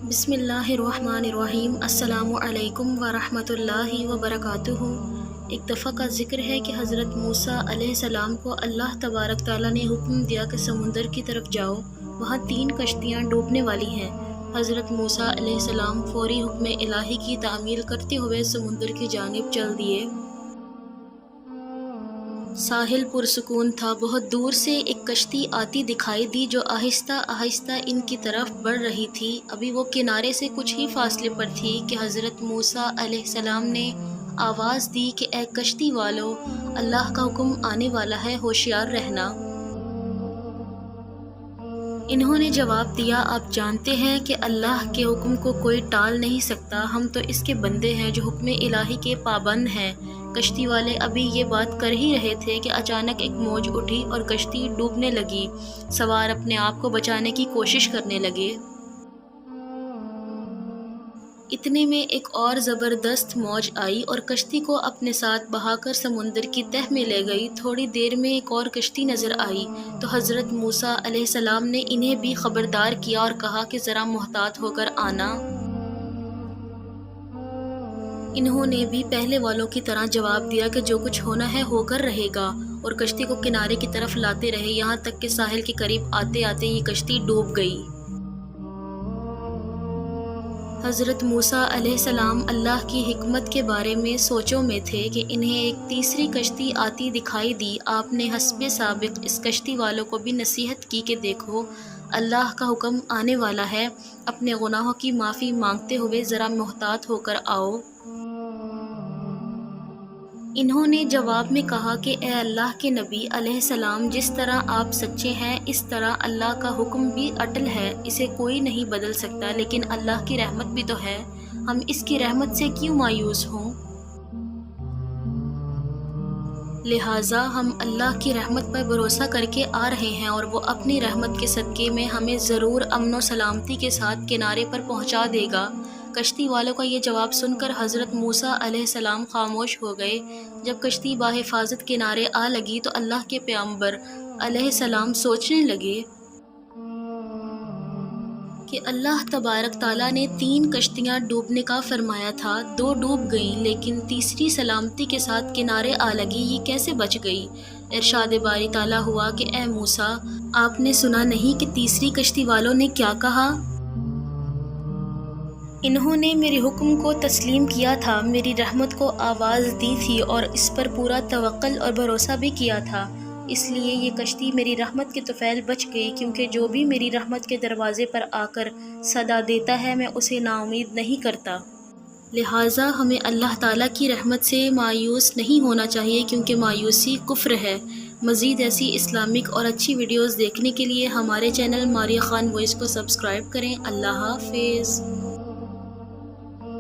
بسم اللہ الرحمن الرحیم۔ السلام علیکم ورحمۃ اللہ وبرکاتہ۔ ایک دفعہ کا ذکر ہے کہ حضرت موسیٰ علیہ السلام کو اللہ تبارک تعالیٰ نے حکم دیا کہ سمندر کی طرف جاؤ، وہاں 3 کشتیاں ڈوبنے والی ہیں۔ حضرت موسیٰ علیہ السلام فوری حکم الہی کی تعمیل کرتے ہوئے سمندر کی جانب چل دیے۔ ساحل پرسکون تھا۔ بہت دور سے ایک کشتی آتی دکھائی دی جو آہستہ آہستہ ان کی طرف بڑھ رہی تھی۔ ابھی وہ کنارے سے کچھ ہی فاصلے پر تھی کہ حضرت موسیٰ علیہ السلام نے آواز دی کہ اے کشتی والو، اللہ کا حکم آنے والا ہے، ہوشیار رہنا۔ انہوں نے جواب دیا، آپ جانتے ہیں کہ اللہ کے حکم کو کوئی ٹال نہیں سکتا، ہم تو اس کے بندے ہیں جو حکم الہی کے پابند ہیں۔ کشتی والے ابھی یہ بات کر ہی رہے تھے کہ اچانک ایک موج اٹھی اور کشتی ڈوبنے لگی۔ سوار اپنے آپ کو بچانے کی کوشش کرنے لگے۔ اتنے میں ایک اور زبردست موج آئی اور کشتی کو اپنے ساتھ بہا کر سمندر کی تہہ میں لے گئی۔ تھوڑی دیر میں ایک اور کشتی نظر آئی تو حضرت موسیٰ علیہ السلام نے انہیں بھی خبردار کیا اور کہا کہ ذرا محتاط ہو کر آنا۔ انہوں نے بھی پہلے والوں کی طرح جواب دیا کہ جو کچھ ہونا ہے ہو کر رہے گا، اور کشتی کو کنارے کی طرف لاتے رہے، یہاں تک کہ ساحل کے قریب آتے آتے یہ کشتی ڈوب گئی۔ حضرت موسیٰ علیہ السلام اللہ کی حکمت کے بارے میں سوچوں میں تھے کہ انہیں ایک تیسری کشتی آتی دکھائی دی۔ آپ نے حسب سابق اس کشتی والوں کو بھی نصیحت کی کہ دیکھو، اللہ کا حکم آنے والا ہے، اپنے گناہوں کی معافی مانگتے ہوئے ذرا محتاط ہو کر آؤ۔ انہوں نے جواب میں کہا کہ اے اللہ کے نبی علیہ السلام، جس طرح آپ سچے ہیں اس طرح اللہ کا حکم بھی اٹل ہے، اسے کوئی نہیں بدل سکتا، لیکن اللہ کی رحمت بھی تو ہے، ہم اس کی رحمت سے کیوں مایوس ہوں؟ لہٰذا ہم اللہ کی رحمت پر بھروسہ کر کے آ رہے ہیں اور وہ اپنی رحمت کے صدقے میں ہمیں ضرور امن و سلامتی کے ساتھ کنارے پر پہنچا دے گا۔ کشتی والوں کا یہ جواب سن کر حضرت موسیٰ علیہ السلام خاموش ہو گئے۔ جب کشتی بحفاظت کنارے آ لگی تو اللہ کے پیغمبر علیہ السلام سوچنے لگے کہ اللہ تبارک تعالیٰ نے 3 کشتیاں ڈوبنے کا فرمایا تھا، 2 ڈوب گئیں لیکن تیسری سلامتی کے ساتھ کنارے آ لگی، یہ کیسے بچ گئی؟ ارشاد باری تعالیٰ ہوا کہ اے موسیٰ، آپ نے سنا نہیں کہ تیسری کشتی والوں نے کیا کہا؟ انہوں نے میرے حکم کو تسلیم کیا تھا، میری رحمت کو آواز دی تھی اور اس پر پورا توکل اور بھروسہ بھی کیا تھا، اس لیے یہ کشتی میری رحمت کے طفیل بچ گئی، کیونکہ جو بھی میری رحمت کے دروازے پر آ کر صدا دیتا ہے میں اسے نا امید نہیں کرتا۔ لہٰذا ہمیں اللہ تعالیٰ کی رحمت سے مایوس نہیں ہونا چاہیے، کیونکہ مایوسی کفر ہے۔ مزید ایسی اسلامک اور اچھی ویڈیوز دیکھنے کے لیے ہمارے چینل ماریہ خان وائس کو سبسکرائب کریں۔ اللہ حافظ۔